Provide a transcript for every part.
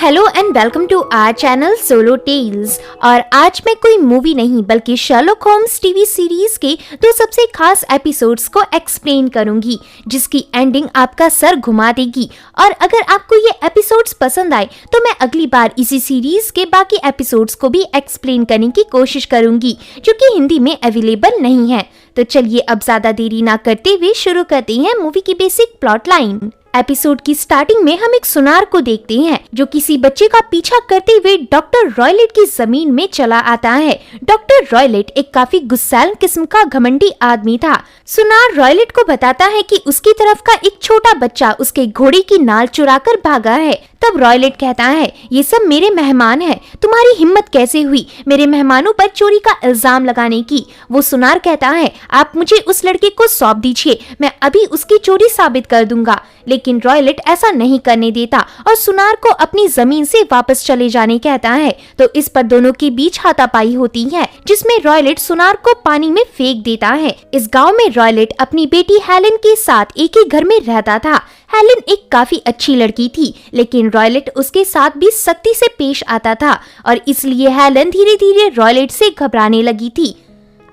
Hello and welcome to our channel solo tales. और आज मैं कोई मूवी नहीं बल्कि शर्लॉक होम्स टीवी सीरीज के दो सबसे खास एपिसोड्स को एक्सप्लेन करूंगी, जिसकी एंडिंग आपका सर घुमा देगी। और अगर आपको ये एपिसोड्स पसंद आए तो मैं अगली बार इसी सीरीज के बाकी एपिसोड्स को भी एक्सप्लेन करने की कोशिश करूंगी, जो कि हिंदी में अवेलेबल नहीं है। तो चलिए अब ज्यादा देरी ना करते हुए शुरू करते हैं मूवी की बेसिक प्लॉट लाइन। एपिसोड की स्टार्टिंग में हम एक सुनार को देखते हैं जो किसी बच्चे का पीछा करते हुए डॉक्टर रॉयलेट की जमीन में चला आता है। डॉक्टर रॉयलेट एक काफी गुस्सैल किस्म का घमंडी आदमी था। सुनार रॉयलेट को बताता है कि उसकी तरफ का एक छोटा बच्चा उसके घोड़े की नाल चुराकर भागा है। तब रॉयलेट कहता है, ये सब मेरे मेहमान हैं, तुम्हारी हिम्मत कैसे हुई मेरे मेहमानों पर चोरी का इल्जाम लगाने की। वो सुनार कहता है, आप मुझे उस लड़के को सौंप दीजिए, मैं अभी उसकी चोरी साबित कर दूंगा। लेकिन रॉयलेट ऐसा नहीं करने देता और सुनार को अपनी जमीन से वापस चले जाने कहता है। तो इस पर दोनों के बीच हाथापाई होती है, जिसमें रॉयलेट सुनार को पानी में फेंक देता है। इस गांव में रॉयलेट अपनी बेटी हेलेन के साथ एक ही घर में रहता था। हेलेन एक काफी अच्छी लड़की थी, लेकिन रॉयलेट उसके साथ भी सख्ती से पेश आता था और इसलिए हेलेन धीरे धीरे रॉयलेट से घबराने लगी थी।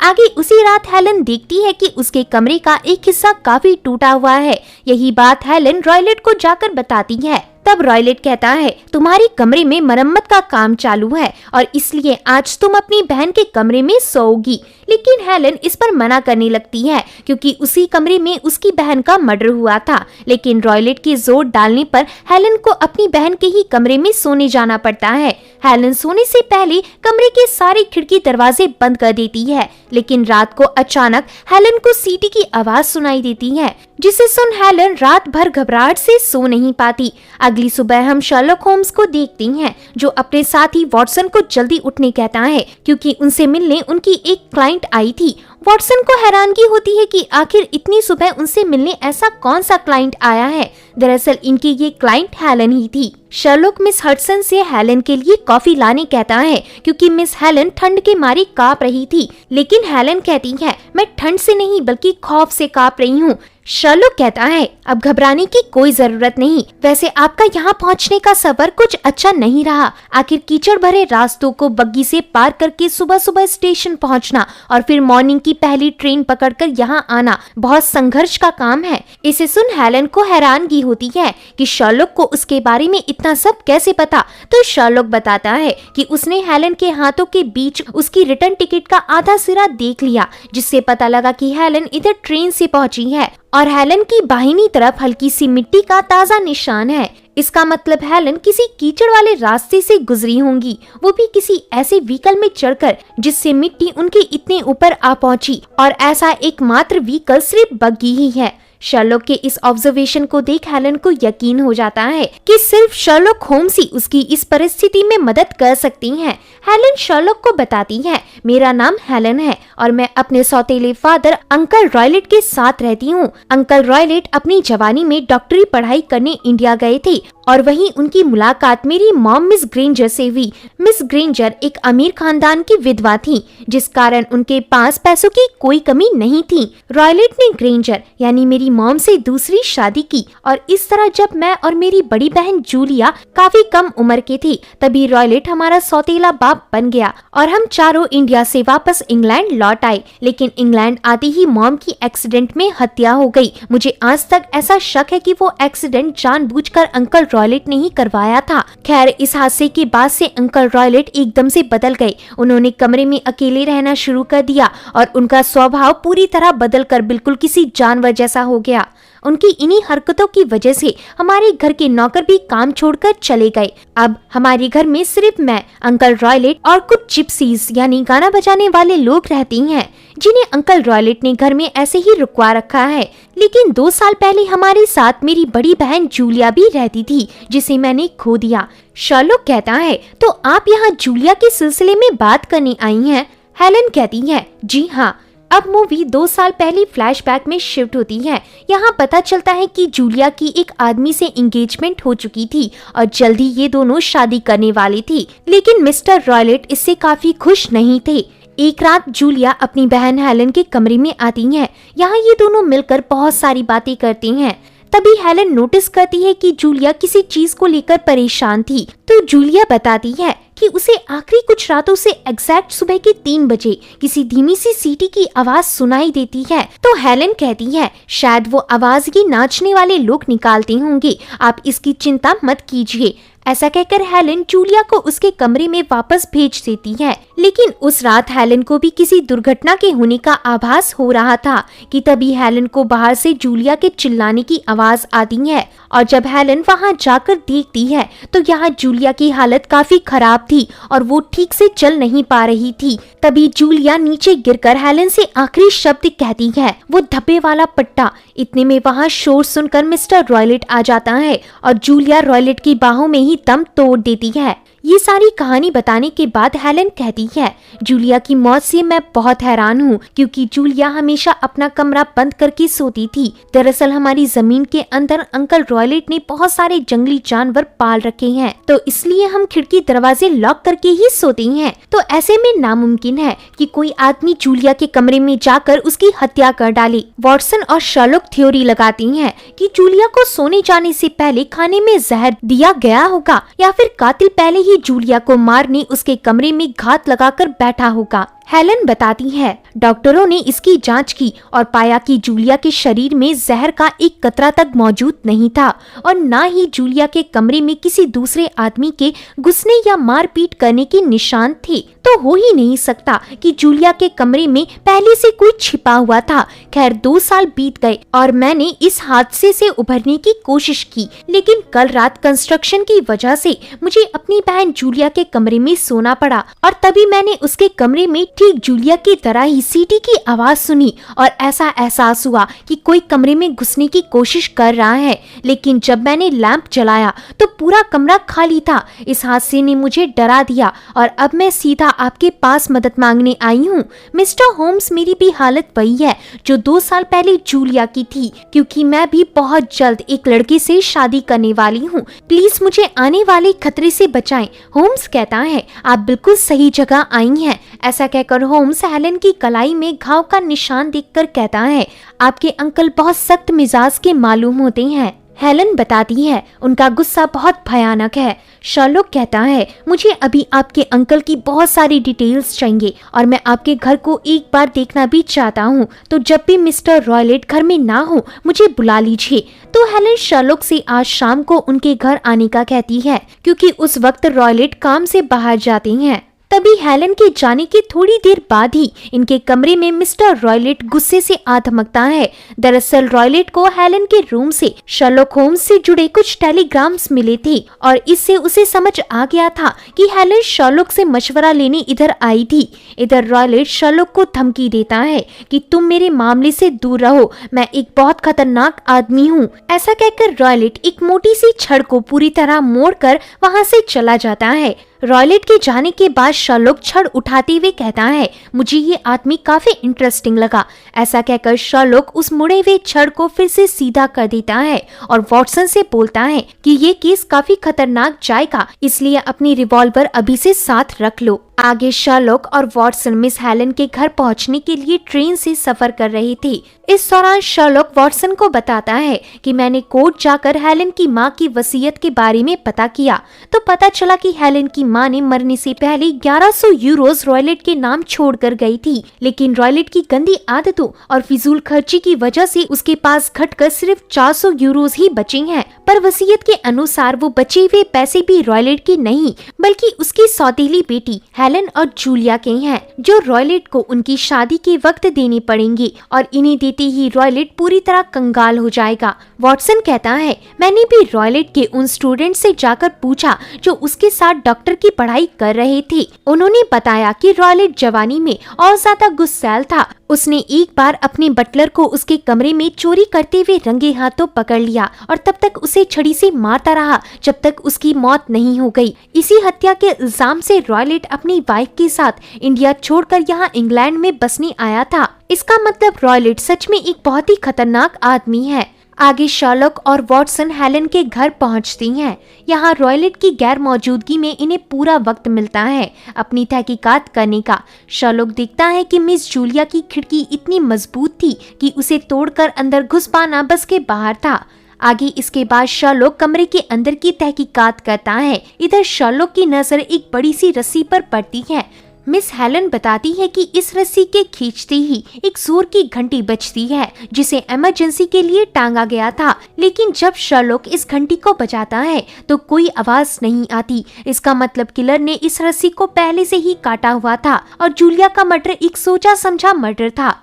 आगे उसी रात हेलेन देखती है कि उसके कमरे का एक हिस्सा काफी टूटा हुआ है। यही बात हेलेन रॉयलेट को जाकर बताती है। तब रॉयलेट कहता है, तुम्हारी कमरे में मरम्मत का काम चालू है और इसलिए आज तुम अपनी बहन के कमरे में सोओगी। लेकिन हेलेन इस पर मना करने लगती है, क्योंकि उसी कमरे में उसकी बहन का मर्डर हुआ था। लेकिन रॉयलेट के जोर डालने पर हेलेन को अपनी बहन के ही कमरे में सोने जाना पड़ता है। हेलेन सोने से पहले कमरे के सारे खिड़की दरवाजे बंद कर देती है। लेकिन रात को अचानक हेलेन को सीटी की आवाज सुनाई देती है, जिसे सुन हेलेन रात भर घबराहट से सो नहीं पाती। अगली सुबह हम शर्लॉक होम्स को देखते हैं, जो अपने साथी वॉटसन को जल्दी उठने कहता है, क्योंकि उनसे मिलने उनकी एक क्लाइंट आई थी। वॉटसन को हैरानगी होती है कि आखिर इतनी सुबह उनसे मिलने ऐसा कौन सा क्लाइंट आया है। दरअसल इनकी ये क्लाइंट हेलेन ही थी। शर्लॉक मिस हडसन से हेलेन के लिए कॉफी लाने कहता है, क्योंकि मिस हेलेन ठंड के मारे कांप रही थी। लेकिन हेलेन कहती है, मैं ठंड से नहीं बल्कि खौफ से कांप रही हूँ। शर्लॉक कहता है, अब घबराने की कोई जरूरत नहीं। वैसे आपका यहाँ पहुँचने का सफर कुछ अच्छा नहीं रहा। आखिर कीचड़ भरे रास्तों को बग्गी से पार करके सुबह सुबह स्टेशन पहुँचना और फिर मॉर्निंग की पहली ट्रेन पकड़कर यहाँ आना बहुत संघर्ष का काम है। इसे सुन हेलेन को हैरानगी होती है कि शर्लॉक को उसके बारे में इतना सब कैसे पता। तो शर्लॉक बताता है कि उसने हेलेन के हाथों के बीच उसकी रिटर्न टिकट का आधा सिरा देख लिया, जिससे पता लगा कि हेलेन इधर ट्रेन से पहुंची है और हेलेन की बाहिनी तरफ हल्की सी मिट्टी का ताजा निशान है। इसका मतलब हेलेन किसी कीचड़ वाले रास्ते से गुजरी होंगी, वो भी किसी ऐसे व्हीकल में चढ़कर जिससे मिट्टी उनके इतने ऊपर आ पहुंची। और ऐसा एकमात्र व्हीकल सिर्फ बग्गी ही है। शर्लॉक के इस ऑब्जर्वेशन को देख हेलेन को यकीन हो जाता है कि सिर्फ शर्लॉक होम्स ही उसकी इस परिस्थिति में मदद कर सकती हैं। हेलेन शर्लॉक को बताती है, मेरा नाम हेलेन है और मैं अपने सौतेले फादर अंकल रॉयलेट के साथ रहती हूँ। अंकल रॉयलेट अपनी जवानी में डॉक्टरी पढ़ाई करने इंडिया गए थे और वहीं उनकी मुलाकात मेरी मॉम मिस ग्रेंजर से हुई। मिस ग्रेंजर एक अमीर खानदान की विधवा थी, जिस कारण उनके पास पैसों की कोई कमी नहीं थी। रॉयलेट ने ग्रेंजर यानी मेरी मॉम से दूसरी शादी की और इस तरह जब मैं और मेरी बड़ी बहन जूलिया काफी कम उम्र के थे, तभी रॉयलेट हमारा सौतेला बाप बन गया और हम चारों इंडिया से वापस इंग्लैंड लौट आए। लेकिन इंग्लैंड आते ही मॉम की एक्सीडेंट में हत्या हो गई। मुझे आज तक ऐसा शक है कि वो एक्सीडेंट जानबूझकर अंकल रॉयलेट ने ही करवाया था। खैर, इस हादसे के बाद से अंकल रॉयलेट एकदम से बदल गए। उन्होंने कमरे में अकेले रहना शुरू कर दिया और उनका स्वभाव पूरी तरह बदलकर बिल्कुल किसी जानवर जैसा हो गया। उनकी इन्हीं हरकतों की वजह से हमारे घर के नौकर भी काम छोड़कर चले गए। अब हमारे घर में सिर्फ मैं, अंकल रॉयलेट और कुछ जिप्सीज यानी गाना बजाने वाले लोग रहती हैं, जिन्हें अंकल रॉयलेट ने घर में ऐसे ही रुकवा रखा है। लेकिन 2 साल पहले हमारे साथ मेरी बड़ी बहन जूलिया भी रहती थी, जिसे मैंने खो दिया। शर्लॉक कहता है, तो आप यहाँ जूलिया के सिलसिले में बात करने आई हैं? हेलेन कहती है, जी हाँ। अब मूवी 2 साल पहले फ्लैशबैक में शिफ्ट होती है। यहाँ पता चलता है कि जूलिया की एक आदमी से एंगेजमेंट हो चुकी थी और जल्दी ये दोनों शादी करने वाली थी। लेकिन मिस्टर रॉयलेट इससे काफी खुश नहीं थे। एक रात जूलिया अपनी बहन हेलेन के कमरे में आती है। यहाँ ये दोनों मिलकर बहुत सारी बातें करती हैं। तभी हेलन नोटिस करती है कि जूलिया किसी चीज को लेकर परेशान थी। तो जूलिया बताती है कि उसे आखिरी कुछ रातों से एग्जैक्ट सुबह के 3 बजे किसी धीमी सी सीटी की आवाज सुनाई देती है। तो हेलन कहती है शायद वो आवाज ही नाचने वाले लोग निकालते होंगे, आप इसकी चिंता मत कीजिए। ऐसा कहकर हेलन जूलिया को उसके कमरे में वापस भेज देती है। लेकिन उस रात हेलन को भी किसी दुर्घटना के होने का आभास हो रहा था कि तभी हेलन को बाहर से जूलिया के चिल्लाने की आवाज आती है और जब हेलन वहां जाकर देखती है तो यहाँ जूलिया की हालत काफी खराब थी और वो ठीक से चल नहीं पा रही थी। तभी जूलिया नीचे गिरकर हेलन से आखिरी शब्द कहती है, वो धब्बे वाला पट्टा। इतने में वहाँ शोर सुनकर मिस्टर रॉयलेट आ जाता है और जूलिया रॉयलेट की बाहों में ही दम तोड़ देती है। ये सारी कहानी बताने के बाद हेलन कहती है जूलिया की मौत से मैं बहुत हैरान हूँ क्योंकि जूलिया हमेशा अपना कमरा बंद करके सोती थी। दरअसल हमारी जमीन के अंदर अंकल रॉयलेट ने बहुत सारे जंगली जानवर पाल रखे हैं, तो इसलिए हम खिड़की दरवाजे लॉक करके ही सोते हैं। तो ऐसे में नामुमकिन है कि कोई आदमी जूलिया के कमरे में जाकर उसकी हत्या कर डाले। वॉटसन और शर्लॉक थ्योरी लगाती हैं कि जूलिया को सोने जाने से पहले खाने में जहर दिया गया होगा या फिर कातिल पहले ही जूलिया को मारने उसके कमरे में घात लगाकर बैठा होगा। हेलन बताती है डॉक्टरों ने इसकी जांच की और पाया कि जूलिया के शरीर में जहर का एक कतरा तक मौजूद नहीं था और न ही जूलिया के कमरे में किसी दूसरे आदमी के घुसने या मारपीट करने के निशान थे। तो हो ही नहीं सकता कि जूलिया के कमरे में पहले से कोई छिपा हुआ था। खैर 2 साल बीत गए और मैंने इस हादसे से उभरने की कोशिश की, लेकिन कल रात कंस्ट्रक्शन की वजह से मुझे अपनी बहन जूलिया के कमरे में सोना पड़ा और तभी मैंने उसके कमरे में ठीक जूलिया की तरह ही सीटी की आवाज सुनी और ऐसा एहसास हुआ कि कोई कमरे में घुसने की कोशिश कर रहा है। लेकिन जब मैंने लैंप जलाया तो पूरा कमरा खाली था। इस हादसे ने मुझे डरा दिया और अब मैं सीधा आपके पास मदद मांगने आई हूँ। मिस्टर होम्स, मेरी भी हालत वही है जो 2 साल पहले जूलिया की थी, क्योंकि मैं भी बहुत जल्द एक लड़के से शादी करने वाली हूँ। प्लीज मुझे आने वाले खतरे से बचाएं। होम्स कहता है आप बिल्कुल सही जगह आई हैं। ऐसा कहकर होम्स हेलन की कलाई में घाव का निशान देखकर कहता है आपके अंकल बहुत सख्त मिजाज के मालूम होते हैं। हेलन बताती है उनका गुस्सा बहुत भयानक है। शर्लॉक कहता है मुझे अभी आपके अंकल की बहुत सारी डिटेल्स चाहिए और मैं आपके घर को एक बार देखना भी चाहता हूँ, तो जब भी मिस्टर रॉयलेट घर में ना हो मुझे बुला लीजिए। तो हेलन शर्लॉक से आज शाम को उनके घर आने का कहती है क्योंकि उस वक्त रॉयलेट काम से बाहर जाते हैं। तभी हेलन के जाने के थोड़ी देर बाद ही इनके कमरे में मिस्टर रॉयलेट गुस्से से आ धमकता है। दरअसल रॉयलेट को हेलन के रूम से शर्लॉक होम्स से जुड़े कुछ टेलीग्राम्स मिले थे और इससे उसे समझ आ गया था कि हेलन शर्लॉक से मशवरा लेने इधर आई थी। इधर रॉयलेट शर्लॉक को धमकी देता है कि तुम मेरे मामले से दूर रहो, मैं एक बहुत खतरनाक आदमी हूँ। ऐसा कहकर रॉयलेट एक मोटी सी छड़ को पूरी तरह मोड़कर वहाँ से चला जाता है। रॉयलेट के जाने के बाद शर्लॉक छड़ उठाते हुए कहता है मुझे ये आदमी काफी इंटरेस्टिंग लगा। ऐसा कहकर शर्लॉक उस मुड़े हुए छड़ को फिर से सीधा कर देता है और वॉटसन से बोलता है कि ये केस काफी खतरनाक जाएगा, इसलिए अपनी रिवॉल्वर अभी से साथ रख लो। आगे शर्लॉक और वॉटसन मिस हेलन के घर पहुंचने के लिए ट्रेन से सफर कर रहे थे। इस दौरान शर्लॉक वॉटसन को बताता है कि मैंने कोर्ट जाकर हेलन की मां की वसीयत के बारे में पता किया, तो पता चला कि हेलन की मां ने मरने से पहले 1100 यूरोज रॉयलेट के नाम छोड़कर गई थी, लेकिन रॉयलेट की गंदी आदतों और फिजूल खर्ची की वजह से उसके पास घटकर सिर्फ 400 यूरोज ही बचे हैं। पर वसीयत के अनुसार वो बचे हुए पैसे भी रॉयलेट के नहीं बल्कि उसकी सौतेली बेटी हेलन और जूलिया के हैं, जो रॉयलेट को उनकी शादी के वक्त देने पड़ेंगे और इन्हें देते ही रॉयलेट पूरी तरह कंगाल हो जाएगा। वॉटसन कहता है मैंने भी रॉयलेट के उन स्टूडेंट से जाकर पूछा जो उसके साथ डॉक्टर की पढ़ाई कर रहे थे। उन्होंने बताया कि रॉयलेट जवानी में और ज्यादा गुस्सैल था। उसने एक बार अपने बटलर को उसके कमरे में चोरी करते हुए रंगे हाथों पकड़ लिया और तब तक उसे छड़ी से मारता रहा जब तक उसकी मौत नहीं हो गई। इसी हत्या के इल्जाम से रॉयलेट अपनी वाइफ के साथ इंडिया छोड़कर यहाँ इंग्लैंड में बसने आया था। इसका मतलब रॉयलेट सच में एक बहुत ही खतरनाक आदमी है। आगे शर्लॉक और वॉटसन हेलन के घर पहुंचती हैं। यहाँ रॉयलेट की गैर मौजूदगी में इन्हें पूरा वक्त मिलता है अपनी तहकीकात करने का। शर्लॉक देखता है कि मिस जूलिया की खिड़की इतनी मजबूत थी कि उसे तोड़कर अंदर घुस पाना बस के बाहर था। आगे इसके बाद शर्लॉक कमरे के अंदर की तहकीकात करता है। इधर शर्लॉक की नजर एक बड़ी सी रस्सी पर पड़ती है। मिस हेलन बताती है कि इस रस्सी के खींचते ही एक जोर की घंटी बजती है जिसे इमरजेंसी के लिए टांगा गया था, लेकिन जब शर्लॉक इस घंटी को बजाता है तो कोई आवाज नहीं आती। इसका मतलब किलर ने इस रस्सी को पहले से ही काटा हुआ था और जूलिया का मर्डर एक सोचा समझा मर्डर था।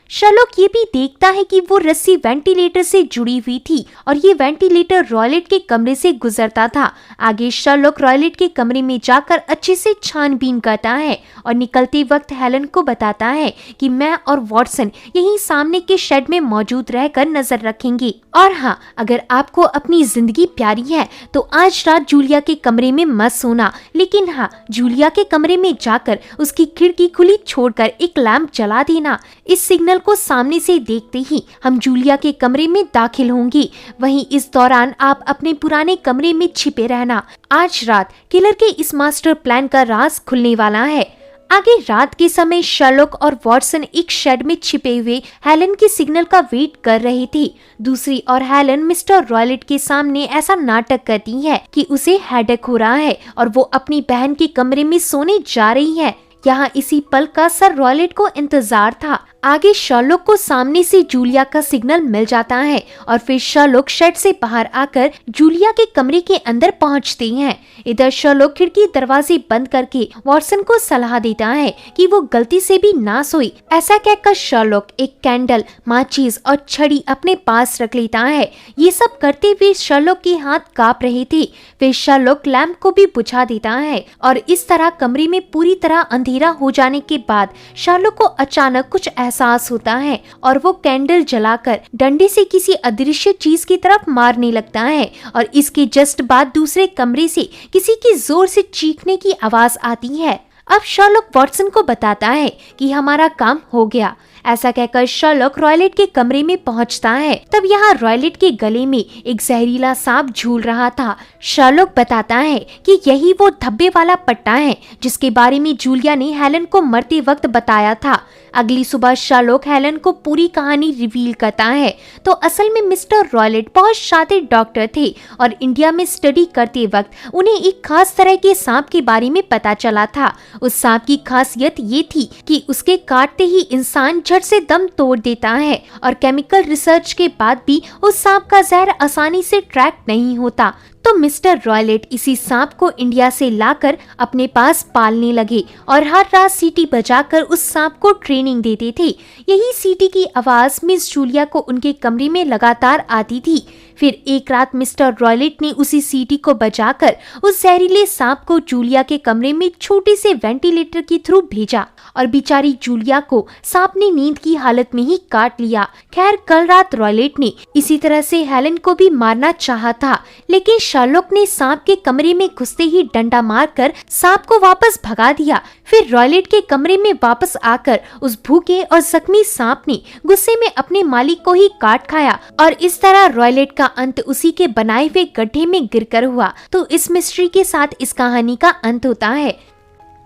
शर्लॉक ये भी देखता है कि वो रस्सी वेंटिलेटर से जुड़ी हुई थी और ये वेंटिलेटर रॉयलेट के कमरे से गुजरता था। आगे शर्लॉक रॉयलेट के कमरे में जाकर अच्छे से छानबीन करता है और निकलते वक्त हेलन को बताता है कि मैं और वॉटसन यहीं सामने के शेड में मौजूद रहकर नजर रखेंगे। और हाँ, अगर आपको अपनी जिंदगी प्यारी है तो आज रात जूलिया के कमरे में मत सोना, लेकिन हाँ, जूलिया के कमरे में जाकर उसकी खिड़की खुली छोड़कर एक लैंप जला देना। इस सिग्नल को सामने से देखते ही हम जूलिया के कमरे में दाखिल होंगे। वहीं इस दौरान आप अपने पुराने कमरे में छिपे रहना। आज रात किलर के इस मास्टर प्लान का राज खुलने वाला है। आगे रात के समय शर्लॉक और वॉटसन एक शेड में छिपे हुए हेलन के सिग्नल का वेट कर रहे थे। दूसरी ओर हेलन मिस्टर रॉयलेट के सामने ऐसा नाटक करती है कि उसे हेडेक हो रहा है और वो अपनी बहन के कमरे में सोने जा रही है। यहाँ इसी पल का सर रॉयलेट को इंतजार था। आगे शर्लॉक को सामने से जूलिया का सिग्नल मिल जाता है और फिर शर्लॉक शेड से बाहर आकर जूलिया के कमरे के अंदर पहुंचते हैं। इधर शर्लॉक खिड़की दरवाजे बंद करके वॉटसन को सलाह देता है कि वो गलती से भी ना सोए। ऐसा कहकर शर्लॉक एक कैंडल, माचिस और छड़ी अपने पास रख लेता है। ये सब करते हुए शर्लॉक के हाथ कांप रहे थे। फिर शर्लॉक लैंप को भी बुझा देता है और इस तरह कमरे में पूरी तरह अंधेरा हो जाने के बाद शर्लॉक को अचानक कुछ एहसास होता है और वो कैंडल जलाकर डंडे से किसी अदृश्य चीज की तरफ मारने लगता है और इसके जस्ट बाद दूसरे कमरे से किसी की जोर से चीखने की आवाज आती है। अब शर्लॉक वॉटसन को बताता है कि हमारा काम हो गया। ऐसा कहकर शर्लॉक रॉयलेट के कमरे में पहुंचता है। तब यहाँ रॉयलेट के गले में एक जहरीला सांप झूल रहा था। शर्लॉक बताता है कि यही वो धब्बे वाला पट्टा है जिसके बारे में जूलिया ने हेलन को मरते वक्त बताया था। अगली सुबह शर्लॉक हेलन को पूरी कहानी रिवील करता है। तो असल में मिस्टर रॉयलेट बहुत शातिर डॉक्टर थे और इंडिया में स्टडी करते वक्त उन्हें एक खास तरह के सांप के बारे में पता चला था। उस सांप की खासियत ये थी कि उसके काटते ही इंसान झट से दम तोड़ देता है और केमिकल रिसर्च के बाद भी उस सांप का जहर आसानी से ट्रैक नहीं होता। तो मिस्टर रॉयलेट इसी सांप को इंडिया से लाकर अपने पास पालने लगे और हर रात सीटी बजाकर उस सांप को ट्रेनिंग देते थे। यही सीटी की आवाज मिस जूलिया को उनके कमरे में लगातार आती थी। फिर एक रात मिस्टर रॉयलेट ने उसी सीटी को बजाकर उस जहरीले सांप को जूलिया के कमरे में छोटे से वेंटिलेटर के थ्रू भेजा और बेचारी जूलिया को सांप ने नींद की हालत में ही काट लिया। खैर, कल रात रॉयलेट ने इसी तरह से हेलन को भी मारना चाहा था, लेकिन शर्लॉक ने सांप के कमरे में घुसते ही डंडा मारकर सांप को वापस भगा दिया। फिर रॉयलेट के कमरे में वापस आकर उस भूखे और जख्मी सांप ने गुस्से में अपने मालिक को ही काट खाया और इस तरह रॉयलेट का अंत उसी के बनाए हुए गड्ढे में गिरकर हुआ। तो इस मिस्ट्री के साथ इस कहानी का अंत होता है।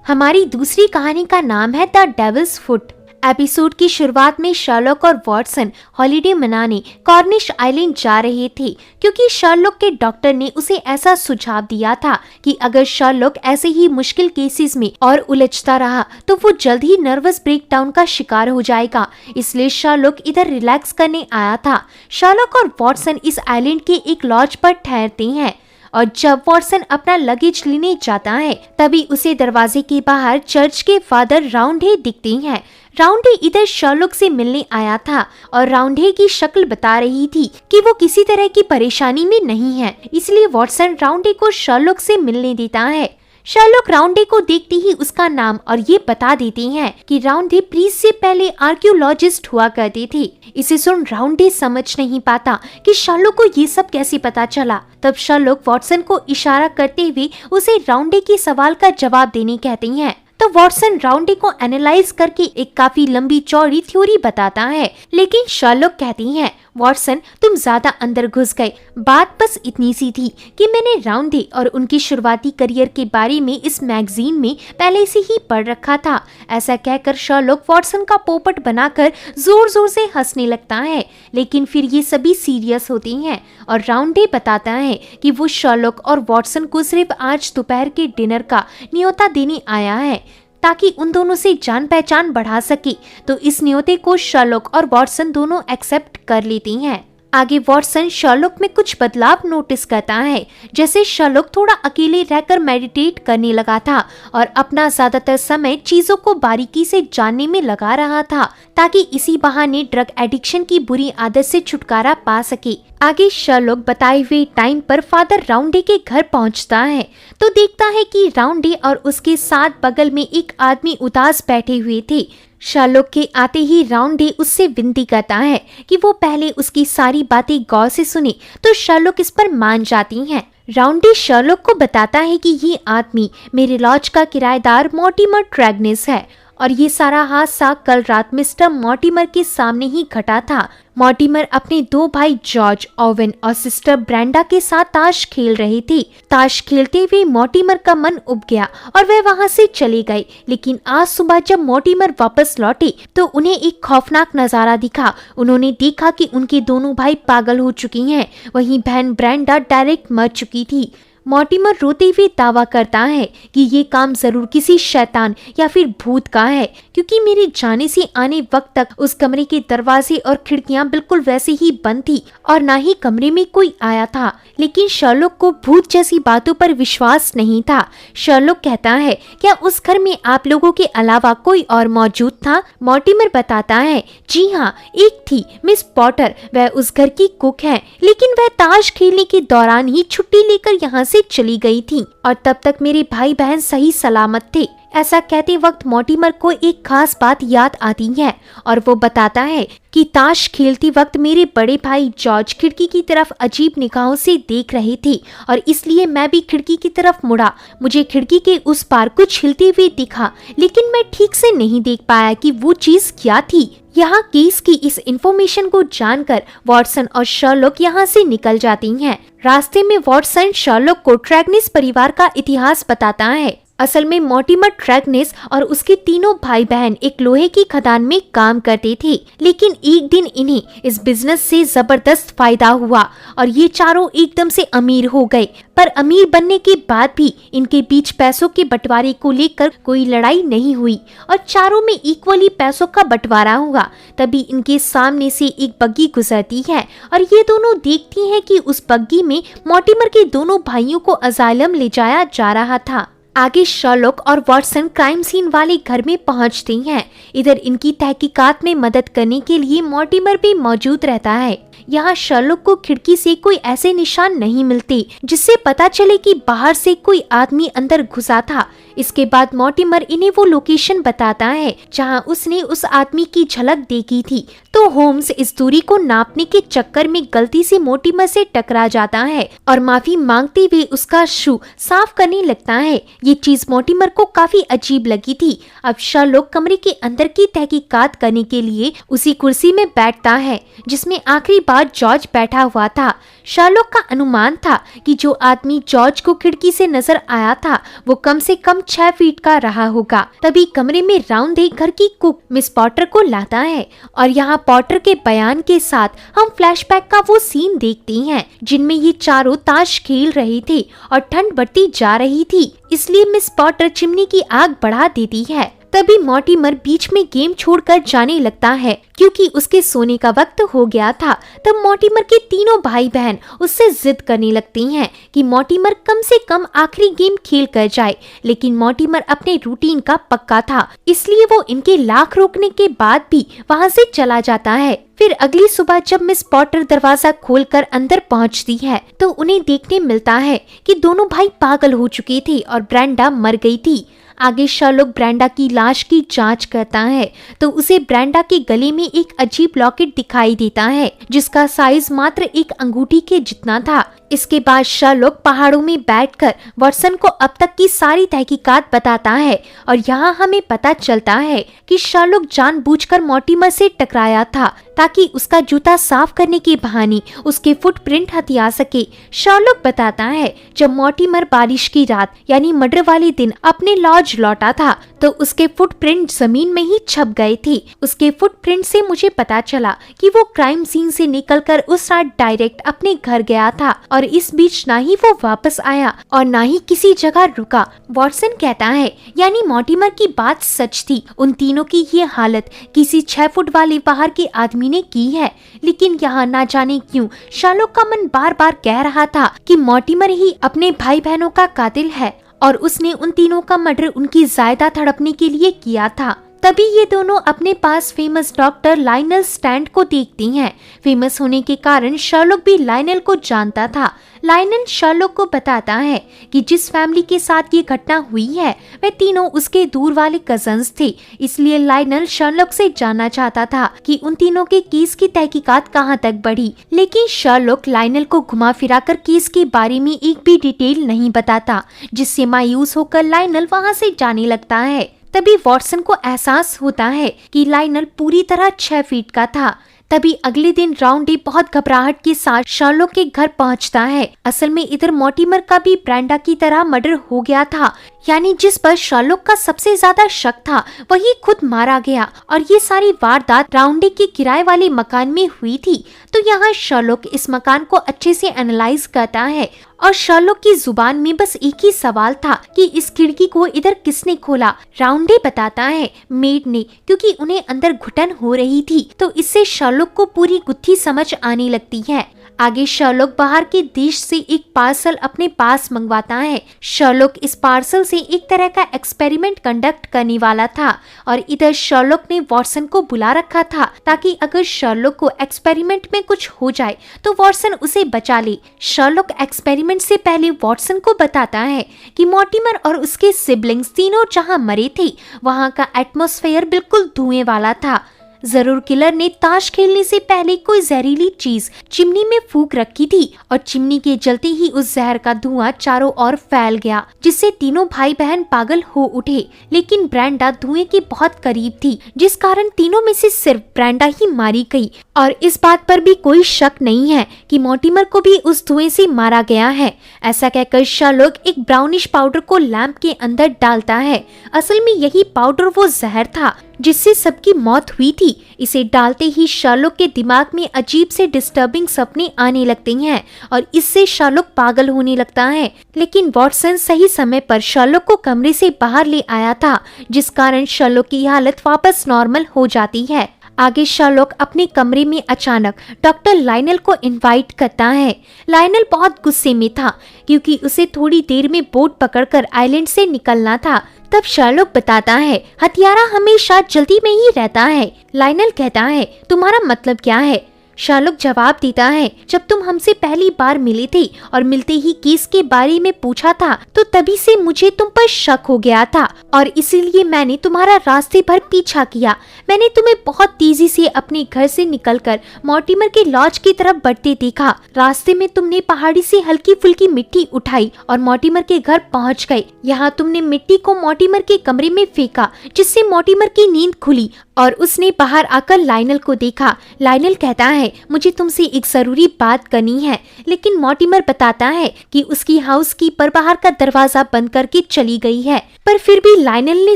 हमारी दूसरी कहानी का नाम है द डेविल्स फुट। एपिसोड की शुरुआत में शर्लॉक और वॉटसन हॉलिडे मनाने कॉर्निश आइलैंड जा रहे थे क्योंकि शर्लॉक के डॉक्टर ने उसे ऐसा सुझाव दिया था कि अगर शर्लॉक ऐसे ही मुश्किल केसेस में और उलझता रहा तो वो जल्द ही नर्वस ब्रेकडाउन का शिकार हो जाएगा। इसलिए शर्लॉक इधर रिलैक्स करने आया था। शर्लॉक और वॉटसन इस आइलैंड के एक लॉज पर ठहरते हैं और जब वॉटसन अपना लगेज लेने जाता है तभी उसे दरवाजे के बाहर चर्च के फादर राउंडहे दिखते हैं। राउंडहे इधर शर्लॉक से मिलने आया था और राउंडहे की शक्ल बता रही थी कि वो किसी तरह की परेशानी में नहीं है, इसलिए वॉटसन राउंडहे को शर्लॉक से मिलने देता है। शर्लॉक राउंडहे को देखते ही उसका नाम और ये बता देते हैं कि राउंडहे प्रीस्ट से पहले आर्कियोलॉजिस्ट हुआ करते थे। इसे सुन राउंडहे समझ नहीं पाता कि शर्लॉक को ये सब कैसे पता चला। तब शर्लॉक वॉटसन को इशारा करते हुए उसे राउंडहे के सवाल का जवाब देने कहते हैं। तो वॉटसन राउंडहे को एनालाइज करके एक काफी लंबी चौड़ी थ्योरी बताता है, लेकिन शर्लॉक कहती हैं वॉटसन तुम ज्यादा अंदर घुस गए। बात बस इतनी सी थी कि मैंने राउंडे और उनकी शुरुआती करियर के बारे में इस मैगजीन में पहले से ही पढ़ रखा था। ऐसा कहकर शर्लॉक वॉटसन का पोपट बनाकर जोर जोर से हंसने लगता है, लेकिन फिर ये सभी सीरियस होते हैं और राउंडे बताता है कि वो शर्लॉक और वॉटसन को सिर्फ आज दोपहर के डिनर का न्योता देने आया है ताकि उन दोनों से जान पहचान बढ़ा सके। तो इस न्योते को शर्लॉक और वॉटसन दोनों एक्सेप्ट कर लेते हैं। आगे वॉटसन शर्लॉक में कुछ बदलाव नोटिस करता है, जैसे शर्लॉक थोड़ा अकेले रहकर मेडिटेट करने लगा था और अपना ज्यादातर समय चीजों को बारीकी से जानने में लगा रहा था ताकि इसी बहाने ड्रग एडिक्शन की बुरी आदत से छुटकारा पा सके। आगे शर्लॉक बताए हुए टाइम पर फादर राउंडे के घर पहुंचता है तो देखता है कि राउंडे और उसके साथ बगल में एक आदमी उदास बैठे हुए थे। शर्लॉक के आते ही राउंडे उससे विनती करता है कि वो पहले उसकी सारी बातें गौर से सुने, तो शर्लॉक इस पर मान जाती हैं। राउंडे शर्लॉक को बताता है कि ये आदमी मेरे लॉज का किराएदार मॉर्टिमर ट्रैगनेस है और ये सारा हादसा कल रात मिस्टर मॉर्टिमर के सामने ही घटा था। मॉर्टिमर अपने दो भाई जॉर्ज ओवेन और सिस्टर ब्रेंडा के साथ ताश खेल रहे थे। ताश खेलते हुए मॉर्टिमर का मन उब गया और वे वहां से चले गए, लेकिन आज सुबह जब मॉर्टिमर वापस लौटे तो उन्हें एक खौफनाक नजारा दिखा। उन्होंने देखा कि उनके दोनों भाई पागल हो चुकी हैं, वहीं बहन ब्रेंडा डायरेक्ट मर चुकी थी। मॉर्टिमर रोते हुए दावा करता है कि ये काम जरूर किसी शैतान या फिर भूत का है, क्योंकि मेरे जाने से आने वक्त तक उस कमरे के दरवाजे और खिड़कियां बिल्कुल वैसे ही बंद थी और ना ही कमरे में कोई आया था। लेकिन शर्लॉक को भूत जैसी बातों पर विश्वास नहीं था। शर्लॉक कहता है, क्या उस घर में आप लोगों के अलावा कोई और मौजूद था? मॉर्टिमर बताता है, जी हाँ, एक थी, मिस पॉटर। वह उस घर की कुक है, लेकिन वह ताश खेलने के दौरान ही छुट्टी लेकर यहाँ से चली गई थी और तब तक मेरे भाई बहन सही सलामत थे। ऐसा कहते वक्त मॉर्टिमर को एक खास बात याद आती है और वो बताता है कि ताश खेलते वक्त मेरे बड़े भाई जॉर्ज खिड़की की तरफ अजीब निगाहों से देख रहे थे और इसलिए मैं भी खिड़की की तरफ मुड़ा। मुझे खिड़की के उस पार कुछ हिलते हुए दिखा, लेकिन मैं ठीक से नहीं देख पाया कि वो चीज क्या थी। यहाँ केस की इस इंफॉर्मेशन को जानकर वॉटसन और शर्लॉक यहाँ से निकल जाती हैं। रास्ते में वॉटसन शर्लॉक को ट्रैगनेस परिवार का इतिहास बताता है। असल में मॉर्टिमर ट्रैगनेस और उसके तीनों भाई बहन एक लोहे की खदान में काम करते थे, लेकिन एक दिन इन्हें इस बिजनेस से जबरदस्त फायदा हुआ और ये चारों एकदम से अमीर हो गए। पर अमीर बनने के बाद भी इनके बीच पैसों के बंटवारे को लेकर कोई लड़ाई नहीं हुई और चारों में इक्वली पैसों का बंटवारा हुआ। तभी इनके सामने से एक बग्गी गुजरती है और ये दोनों देखती हैं कि उस बग्गी में मॉर्टिमर के दोनों भाइयों को असाइलम ले जाया जा रहा था। आगे शर्लॉक और वॉटसन क्राइम सीन वाले घर में पहुंचते हैं। इधर इनकी तहकीकात में मदद करने के लिए मॉर्टिमर भी मौजूद रहता है। यहाँ शर्लॉक को खिड़की से कोई ऐसे निशान नहीं मिलते जिससे पता चले कि बाहर से कोई आदमी अंदर घुसा था। इसके बाद मॉर्टिमर इन्हें वो लोकेशन बताता है जहाँ उसने उस आदमी की झलक देखी थी। तो होम्स इस दूरी को नापने के चक्कर में गलती से मॉर्टिमर से टकरा जाता है और माफी मांगते हुए उसका शू साफ करने लगता है। ये चीज मॉर्टिमर को काफी अजीब लगी थी। अब शर्लॉक कमरे के अंदर की तहकीकात करने के लिए उसी कुर्सी में बैठता है जिसमें आखिरी बार जॉर्ज बैठा हुआ था। शर्लॉक का अनुमान था कि जो आदमी जॉर्ज को खिड़की से नजर आया था वो कम से कम 6 फीट का रहा होगा। तभी कमरे में राउंडे घर की कुक मिस पॉटर को लाता है और यहाँ पॉटर के बयान के साथ हम फ्लैशबैक का वो सीन देखते हैं जिनमें ये चारों ताश खेल रहे थे और ठंड बढ़ती जा रही थी, इसलिए मिस पॉटर चिमनी की आग बढ़ा देती है। तभी मॉर्टिमर बीच में गेम छोड़कर जाने लगता है क्योंकि उसके सोने का वक्त हो गया था। तब मॉर्टिमर के तीनों भाई बहन उससे जिद करने लगती हैं कि मॉर्टिमर कम से कम आखिरी गेम खेल कर जाए, लेकिन मॉर्टिमर अपने रूटीन का पक्का था, इसलिए वो इनके लाख रोकने के बाद भी वहाँ से चला जाता है। फिर अगली सुबह जब मिस पॉटर दरवाजा खोलकर अंदर पहुंचती है तो उन्हें देखने मिलता है कि दोनों भाई पागल हो चुके थे और ब्रेंडा मर गई थी। आगे शर्लॉक ब्रेंडा की लाश की जांच करता है तो उसे ब्रेंडा के गले में एक अजीब लॉकेट दिखाई देता है जिसका साइज मात्र एक अंगूठी के जितना था। इसके बाद शर्लॉक पहाड़ों में बैठकर वॉटसन को अब तक की सारी तहकीकात बताता है और यहाँ हमें पता चलता है कि शर्लॉक जानबूझकर मॉर्टिमर से टकराया था ताकि उसका जूता साफ करने के बहाने उसके फुटप्रिंट हथिया सके। शर्लॉक बताता है जब मॉर्टिमर बारिश की रात यानी मर्डर वाले दिन अपने लॉज लौटा था तो उसके फुटप्रिंट जमीन में ही छप गए थे। उसके फुटप्रिंट से मुझे पता चला कि वो क्राइम सीन से निकलकर उस रात डायरेक्ट अपने घर गया था और इस बीच ना ही वो वापस आया और ना ही किसी जगह रुका। वॉटसन कहता है यानी मॉर्टिमर की बात सच थी। उन तीनों की ये हालत किसी 6 फुट वाले बाहर के आदमी ने की है। लेकिन यहाँ ना जाने क्यों शर्लॉक का मन बार बार कह रहा था कि मॉर्टिमर ही अपने भाई बहनों का कातिल है और उसने उन तीनों का मर्डर उनकी जायदाद हड़पने के लिए किया था। तभी ये दोनों अपने पास फेमस डॉक्टर लायनल स्टैंड को देखती हैं। फेमस होने के कारण शर्लॉक भी लायनल को जानता था। लायनल शर्लॉक को बताता है कि जिस फैमिली के साथ ये घटना हुई है वे तीनों उसके दूर वाले कजन्स थे। इसलिए लायनल शर्लॉक से जानना चाहता था कि उन तीनों के केस की तहकीकात कहाँ तक बढ़ी। लेकिन शर्लॉक लायनल को घुमा फिरा कर केस के बारे में एक भी डिटेल नहीं बताता, जिससे मायूस होकर लायनल वहाँ से जाने लगता है। तभी वॉटसन को एहसास होता है कि लायनल पूरी तरह 6 फीट का था। तभी अगले दिन राउंडी बहुत घबराहट के साथ शर्लॉक के घर पहुंचता है। असल में इधर मॉर्टिमर का भी ब्रेंडा की तरह मर्डर हो गया था, यानी जिस पर शर्लॉक का सबसे ज्यादा शक था वही खुद मारा गया और ये सारी वारदात राउंडी के किराए वाले मकान में हुई थी। तो यहाँ शर्लॉक इस मकान को अच्छे से एनालाइज करता है और शर्लॉक की जुबान में बस एक ही सवाल था कि इस खिड़की को इधर किसने खोला। राउंडी बताता है मेड ने, क्योंकि उन्हें अंदर घुटन हो रही थी। तो इससे शर्लॉक को पूरी गुत्थी समझ आने लगती है। आगे शर्लॉक बाहर के देश से एक पार्सल अपने पास मंगवाता है। शर्लॉक इस पार्सल से एक तरह का एक्सपेरिमेंट कंडक्ट करने वाला था और इधर शर्लॉक ने वॉटसन को बुला रखा था ताकि अगर शर्लॉक को एक्सपेरिमेंट में कुछ हो जाए तो वॉटसन उसे बचा ले। शर्लॉक एक्सपेरिमेंट से पहले वॉटसन को बताता है कि मॉर्टिमर और उसके सिबलिंग्स तीनों जहाँ मरे थे वहाँ का एटमॉस्फेयर बिल्कुल धुएं वाला था। जरूर किलर ने ताश खेलने से पहले कोई जहरीली चीज चिमनी में फूंक रखी थी और चिमनी के जलते ही उस जहर का धुआं चारों ओर फैल गया, जिससे तीनों भाई बहन पागल हो उठे। लेकिन ब्रेंडा धुएं के बहुत करीब थी, जिस कारण तीनों में से सिर्फ ब्रेंडा ही मारी गई और इस बात पर भी कोई शक नहीं है कि मॉर्टिमर को भी उस धुएं से मारा गया है। ऐसा कहकर शर्लॉक एक ब्राउनिश पाउडर को लैंप के अंदर डालता है। असल में यही पाउडर वो जहर था जिससे सबकी मौत हुई थी। इसे डालते ही शर्लॉक के दिमाग में अजीब से डिस्टर्बिंग सपने आने लगते हैं और इससे शर्लॉक पागल होने लगता है। लेकिन वॉटसन सही समय पर शर्लॉक को कमरे से बाहर ले आया था, जिस कारण शर्लॉक की हालत वापस नॉर्मल हो जाती है। आगे शर्लॉक अपने कमरे में अचानक डॉक्टर लायनल को इनवाइट करता है। लायनल बहुत गुस्से में था क्योंकि उसे थोड़ी देर में बोट पकड़कर आइलैंड से निकलना था। तब शर्लॉक बताता है हथियारा हमेशा जल्दी में ही रहता है। लायनल कहता है तुम्हारा मतलब क्या है? शर्लॉक जवाब देता है जब तुम हमसे पहली बार मिले थे और मिलते ही केस के बारे में पूछा था तो तभी से मुझे तुम पर शक हो गया था और इसीलिए मैंने तुम्हारा रास्ते भर पीछा किया। मैंने तुम्हें बहुत तेजी से अपने घर से निकलकर मॉर्टिमर के लॉज की तरफ बढ़ते देखा। रास्ते में तुमने पहाड़ी से हल्की फुल्की मिट्टी उठाई और मॉर्टिमर के घर पहुंच गए। यहाँ तुमने मिट्टी को मॉर्टिमर के कमरे में फेंका, जिससे मॉर्टिमर की नींद खुली और उसने बाहर आकर लायनल को देखा। लायनल कहता है मुझे तुमसे एक जरूरी बात करनी है, लेकिन मॉर्टिमर बताता है कि उसकी हाउसकीपर बाहर का दरवाजा बंद करके चली गई है। पर फिर भी लायनल ने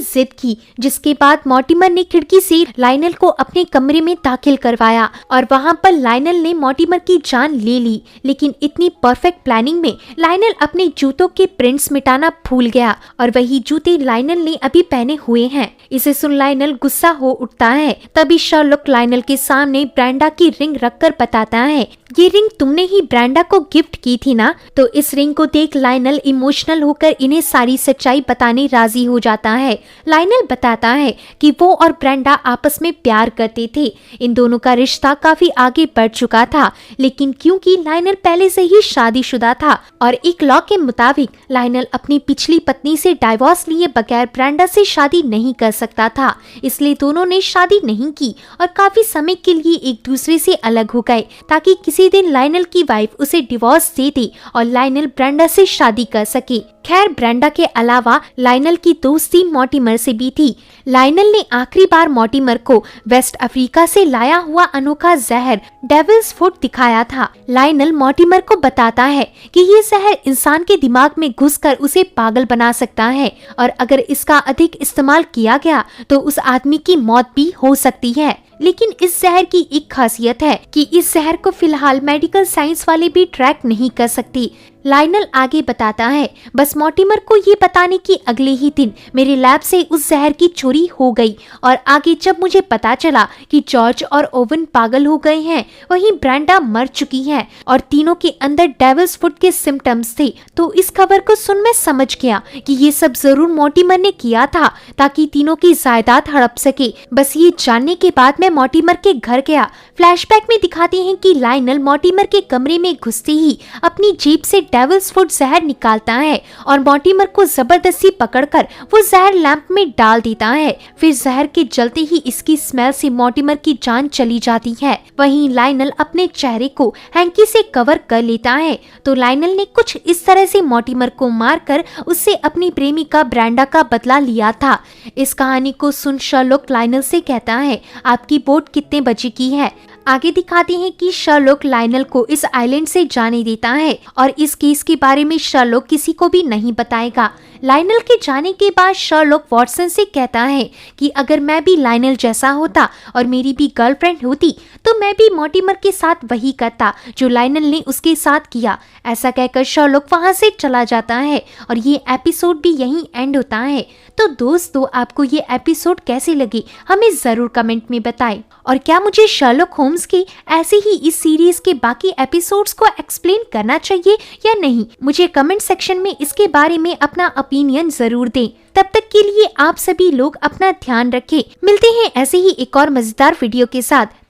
जिद की, जिसके बाद मॉर्टिमर ने खिड़की से लायनल को अपने कमरे में दाखिल करवाया और वहां पर लायनल ने मॉर्टिमर की जान ले ली। लेकिन इतनी परफेक्ट प्लानिंग में लायनल अपने जूतों के प्रिंट्स मिटाना भूल गया और वही जूते लायनल ने अभी पहने हुए हैं। इसे सुन लायनल गुस्सा हो उठता है। तभी शर्लॉक लायनल के सामने ब्रेंडा की रिंग रखकर बताता है ये रिंग तुमने ही ब्रेंडा को गिफ्ट की थी ना। तो इस रिंग को देख लायनल इमोशनल होकर इन्हें सारी सच्चाई बताने राजी हो जाता है। लायनल बताता है कि वो और ब्रेंडा आपस में प्यार करते थे। इन दोनों का रिश्ता काफी आगे बढ़ चुका था, लेकिन क्योंकि लायनल पहले से ही शादीशुदा था और एक लॉ के मुताबिक लायनल अपनी पिछली पत्नी से डाइवोर्स लिए बगैर ब्रेंडा से शादी नहीं कर सकता था, इसलिए दोनों ने शादी नहीं की और काफी समय के लिए एक दूसरे से अलग हो गए, ताकि किसी दिन लायनल की वाइफ उसे डिवोर्स दे दे और लायनल ब्रेंडा से शादी कर सके। खैर, ब्रेंडा के अलावा लायनल की दोस्ती मॉर्टिमर से भी थी। लायनल ने आखिरी बार मॉर्टिमर को वेस्ट अफ्रीका से लाया हुआ अनोखा जहर डेविल्स फूड दिखाया था। लायनल मॉर्टिमर को बताता है कि ये जहर इंसान के दिमाग में घुसकर उसे पागल बना सकता है और अगर इसका अधिक इस्तेमाल किया गया तो उस आदमी की मौत भी हो सकती है। लेकिन इस जहर की एक खासियत है कि इस जहर को फिलहाल मेडिकल साइंस वाले भी ट्रैक नहीं कर सकती। लायनल आगे बताता है, बस मॉर्टिमर को ये बताने की अगले ही दिन मेरे लैब से उस जहर की चोरी हो गई और आगे जब मुझे पता चला कि जॉर्ज और ओवन पागल हो गए हैं, वहीं ब्रेंडा मर चुकी है और तीनों के अंदर डेविल्स फूड के सिम्टम्स थे, तो इस खबर को सुन मैं समझ गया कि ये सब जरूर मॉर्टिमर ने किया था ताकि तीनों की जायदाद हड़प सके। बस ये जानने के बाद मैं मॉर्टिमर के घर गया। फ्लैशबैक में दिखाते हैं कि लायनल मॉर्टिमर के कमरे में घुसते ही अपनी जेब से डेविल्स फूड जहर निकालता है और मॉर्टिमर को जबरदस्ती पकड़कर वो जहर लैंप में डाल देता है। फिर जहर के जलते ही इसकी स्मेल से मॉर्टिमर की जान चली जाती है। वहीं लायनल अपने चेहरे को हैंकी से कवर कर लेता है। तो लायनल ने कुछ इस तरह से मॉर्टिमर को मारकर उससे अपनी प्रेमिका ब्रेंडा का बदला लिया था। इस कहानी को सुन शर्लॉक लायनल से कहता है, आपकी बोट कितने बजे की है। आगे दिखाते हैं कि शर्लॉक लायनल को इस आइलैंड से जाने देता है और इस केस के बारे में शर्लॉक किसी को भी नहीं बताएगा। लायनल के जाने के बाद शर्लॉक वॉटसन से कहता है कि अगर मैं भी लायनल जैसा होता और मेरी भी गर्लफ्रेंड होती तो मैं भी मॉर्टिमर के साथ वही करता जो लायनल ने उसके साथ किया। ऐसा कहकर शर्लॉक वहां से चला जाता है और ये एपिसोड भी यहीं एंड होता है। तो दोस्तों, आपको ये एपिसोड कैसे लगे हमें जरूर कमेंट में बताएं और क्या मुझे शर्लॉक होम्स के ऐसे ही इस सीरीज के बाकी एपिसोड्स को एक्सप्लेन करना चाहिए या नहीं, मुझे कमेंट सेक्शन में इसके बारे में अपना ओपिनियन जरूर दें। तब तक के लिए आप सभी लोग अपना ध्यान रखें। मिलते हैं ऐसे ही एक और मजेदार वीडियो के साथ। तब